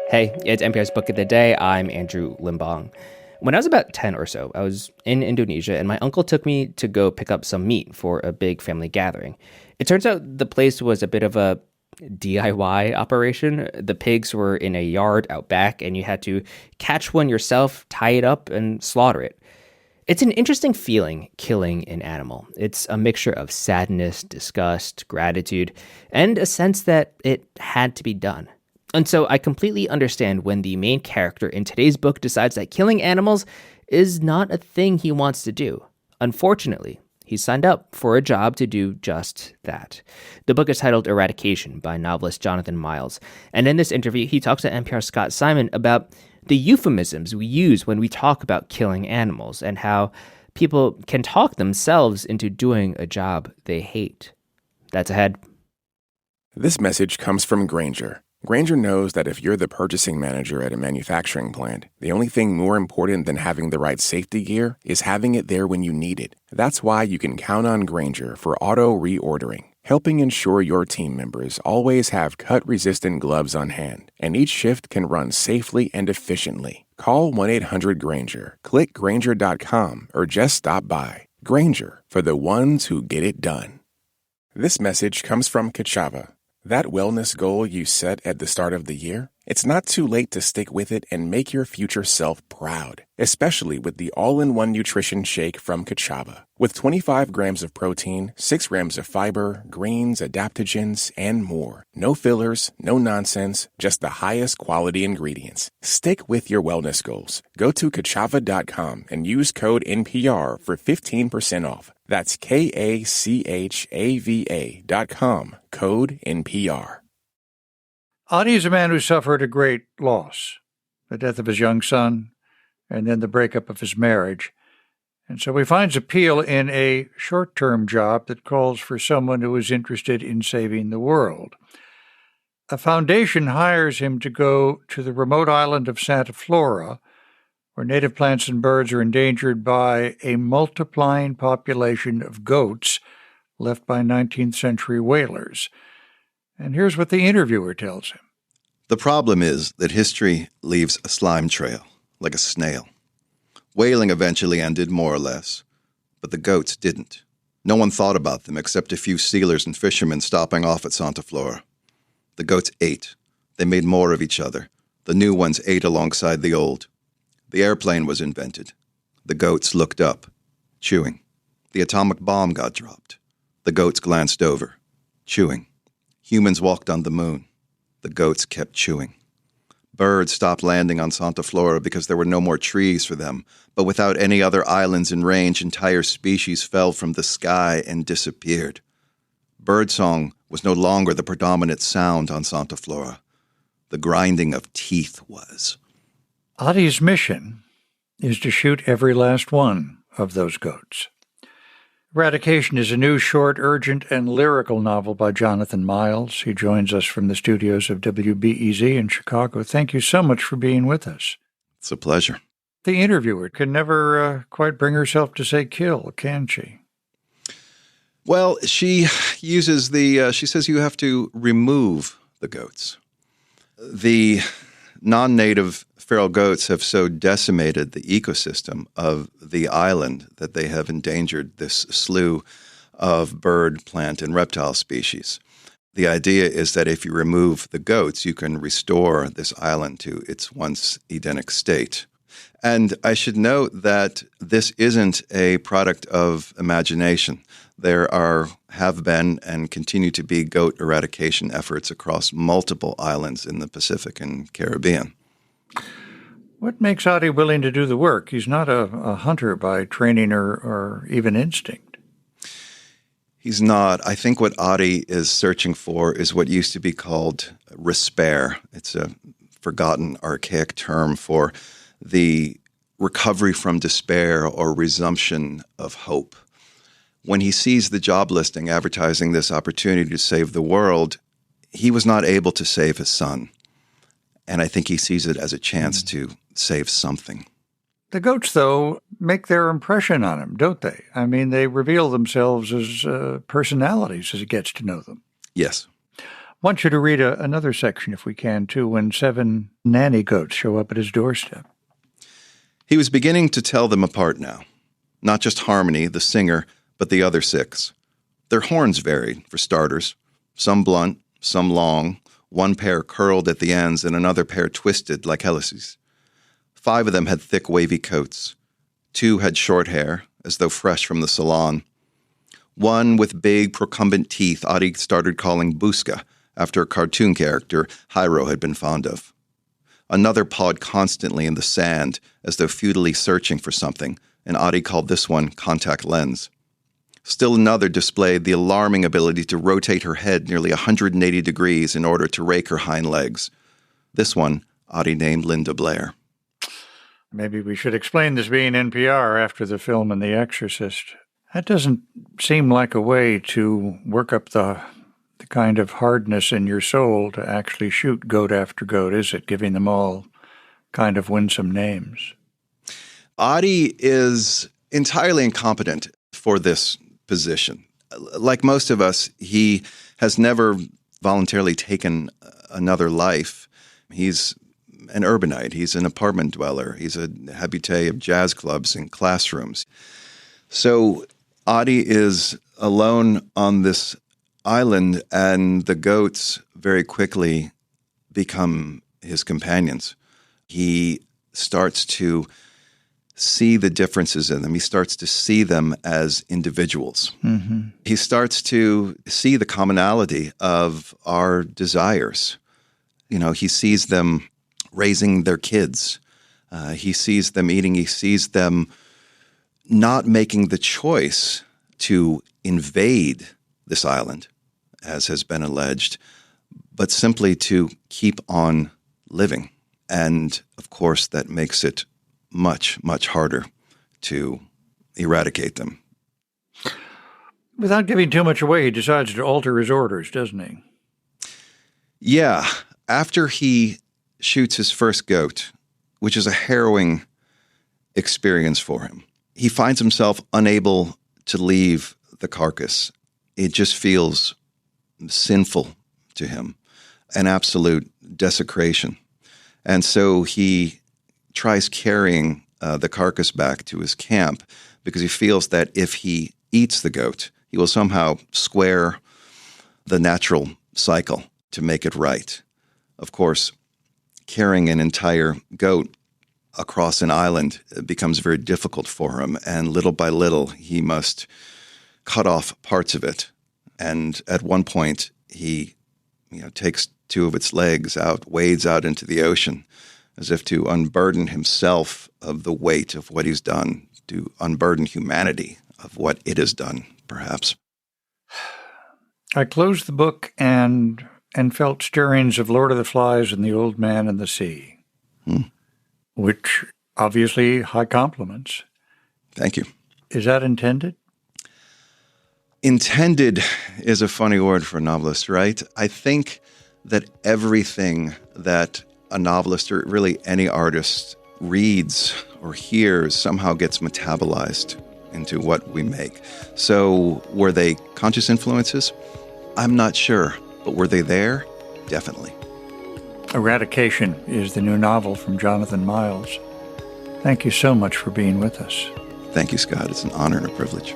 Hey, it's NPR's Book of the Day. I'm Andrew Limbong. When I was about 10 or so, I was in Indonesia and my uncle took me to go pick up some meat for a big family gathering. It turns out the place was a bit of a DIY operation. The pigs were in a yard out back and you had to catch one yourself, tie it up, and slaughter it. It's an interesting feeling, killing an animal. It's a mixture of sadness, disgust, gratitude, and a sense that it had to be done. And so I completely understand when the main character in today's book decides that killing animals is not a thing he wants to do. Unfortunately, he signed up for a job to do just that. The book is titled Eradication by novelist Jonathan Miles. And in this interview, he talks to NPR's Scott Simon about the euphemisms we use when we talk about killing animals and how people can talk themselves into doing a job they hate. That's ahead. This message comes from Grainger. Grainger knows that if you're the purchasing manager at a manufacturing plant, the only thing more important than having the right safety gear is having it there when you need it. That's why you can count on Grainger for auto reordering, helping ensure your team members always have cut-resistant gloves on hand, and each shift can run safely and efficiently. Call 1-800-GRAINGER, click Grainger.com, or just stop by. Grainger, for the ones who get it done. This message comes from Kachava. That wellness goal you set at the start of the year, it's not too late to stick with it and make your future self proud, especially with the all-in-one nutrition shake from Kachava. With 25 grams of protein, 6 grams of fiber, greens, adaptogens, and more. No fillers, no nonsense, just the highest quality ingredients. Stick with your wellness goals. Go to Kachava.com and use code NPR for 15% off. That's KACHAVA.com, code NPR. Adi is a man who suffered a great loss, the death of his young son, and then the breakup of his marriage. And so he finds appeal in a short-term job that calls for someone who is interested in saving the world. A foundation hires him to go to the remote island of Santa Flora, where native plants and birds are endangered by a multiplying population of goats left by 19th century whalers. And here's what the interviewer tells him. The problem is that history leaves a slime trail, like a snail. Whaling eventually ended, more or less, but the goats didn't. No one thought about them except a few sealers and fishermen stopping off at Santa Flora. The goats ate. They made more of each other. The new ones ate alongside the old. The airplane was invented. The goats looked up, chewing. The atomic bomb got dropped. The goats glanced over, chewing. Humans walked on the moon. The goats kept chewing. Birds stopped landing on Santa Flora because there were no more trees for them, but without any other islands in range, entire species fell from the sky and disappeared. Birdsong was no longer the predominant sound on Santa Flora. The grinding of teeth was. Adi's mission is to shoot every last one of those goats. Eradication is a new, short, urgent, and lyrical novel by Jonathan Miles. He joins us from the studios of WBEZ in Chicago. Thank you so much for being with us. It's a pleasure. The interviewer can never quite bring herself to say kill, can she? Well, she uses she says you have to remove the goats. The non-native feral goats have so decimated the ecosystem of the island that they have endangered this slew of bird, plant, and reptile species. The idea is that if you remove the goats, you can restore this island to its once Edenic state. And I should note that this isn't a product of imagination. There have been and continue to be goat eradication efforts across multiple islands in the Pacific and Caribbean. What makes Adi willing to do the work? He's not a hunter by training or even instinct. He's not. I think what Adi is searching for is what used to be called respair. It's a forgotten, archaic term for the recovery from despair or resumption of hope. When he sees the job listing advertising this opportunity to save the world, he was not able to save his son. And I think he sees it as a chance to save something. The goats, though, make their impression on him, don't they? I mean, they reveal themselves as personalities as he gets to know them. Yes. want you to read another section, if we can, too, when 7 nanny goats show up at his doorstep. He was beginning to tell them apart now. Not just Harmony, the singer, but the other 6. Their horns varied, for starters. Some blunt, some long, one pair curled at the ends and another pair twisted like helices. 5 of them had thick, wavy coats. 2 had short hair, as though fresh from the salon. One with big, procumbent teeth Adi started calling Buska, after a cartoon character Hyro had been fond of. Another pawed constantly in the sand, as though futilely searching for something, and Adi called this one contact lens. Still another displayed the alarming ability to rotate her head nearly 180 degrees in order to rake her hind legs. This one, Adi named Linda Blair. Maybe we should explain this being NPR after the film and The Exorcist. That doesn't seem like a way to work up the kind of hardness in your soul to actually shoot goat after goat, is it? Giving them all kind of winsome names. Adi is entirely incompetent for this position. Like most of us, he has never voluntarily taken another life. He's an urbanite. He's an apartment dweller. He's a habitué of jazz clubs and classrooms. So Adi is alone on this island, and the goats very quickly become his companions. He starts to see the differences in them. He starts to see them as individuals. Mm-hmm. He starts to see the commonality of our desires. You know, he sees them raising their kids. He sees them eating. He sees them not making the choice to invade this island, as has been alleged, but simply to keep on living. And, of course, that makes it much, much harder to eradicate them. Without giving too much away, he decides to alter his orders, doesn't he? Yeah. After he shoots his first goat, which is a harrowing experience for him, he finds himself unable to leave the carcass. It just feels sinful to him, an absolute desecration. And so he tries carrying the carcass back to his camp because he feels that if he eats the goat, he will somehow square the natural cycle to make it right. Of course, carrying an entire goat across an island becomes very difficult for him, and little by little he must cut off parts of it. And at one point he takes 2 of its legs out, wades out into the ocean as if to unburden himself of the weight of what he's done, to unburden humanity of what it has done, perhaps. I closed the book and felt stirrings of Lord of the Flies and The Old Man and the Sea, which obviously high compliments. Thank you. Is that intended? Intended is a funny word for a novelist, right? I think that everything that a novelist or really any artist reads or hears somehow gets metabolized into what we make. So were they conscious influences? I'm not sure, but were they there? Definitely. Eradication is the new novel from Jonathan Miles. Thank you so much for being with us. Thank you, Scott. It's an honor and a privilege.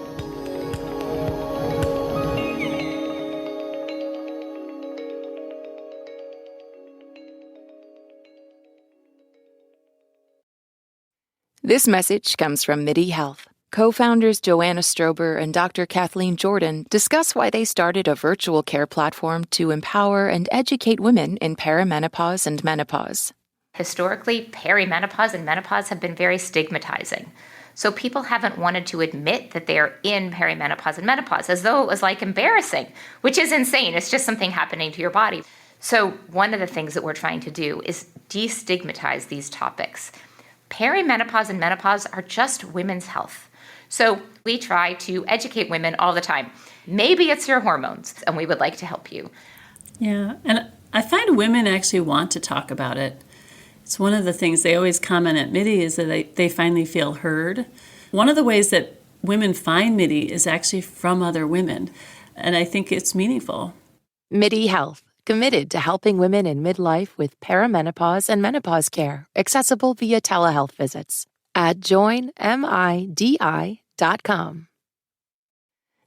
This message comes from MIDI Health. Co-founders Joanna Strober and Dr. Kathleen Jordan discuss why they started a virtual care platform to empower and educate women in perimenopause and menopause. Historically, perimenopause and menopause have been very stigmatizing. So people haven't wanted to admit that they're in perimenopause and menopause, as though it was like embarrassing, which is insane. It's just something happening to your body. So one of the things that we're trying to do is destigmatize these topics. Perimenopause and menopause are just women's health. So we try to educate women all the time. Maybe it's your hormones, and we would like to help you. Yeah, and I find women actually want to talk about it. It's one of the things they always comment at MIDI is that they finally feel heard. One of the ways that women find MIDI is actually from other women, and I think it's meaningful. MIDI Health, committed to helping women in midlife with perimenopause and menopause care, accessible via telehealth visits at joinmidi.com.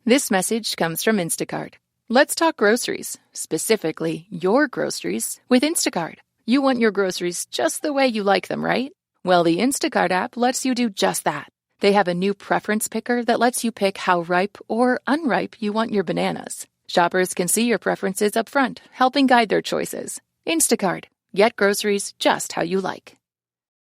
This message comes from Instacart. Let's talk groceries, specifically your groceries, with Instacart. You want your groceries just the way you like them, right? Well, the Instacart app lets you do just that. They have a new preference picker that lets you pick how ripe or unripe you want your bananas. Shoppers can see your preferences up front, helping guide their choices. Instacart. Get groceries just how you like.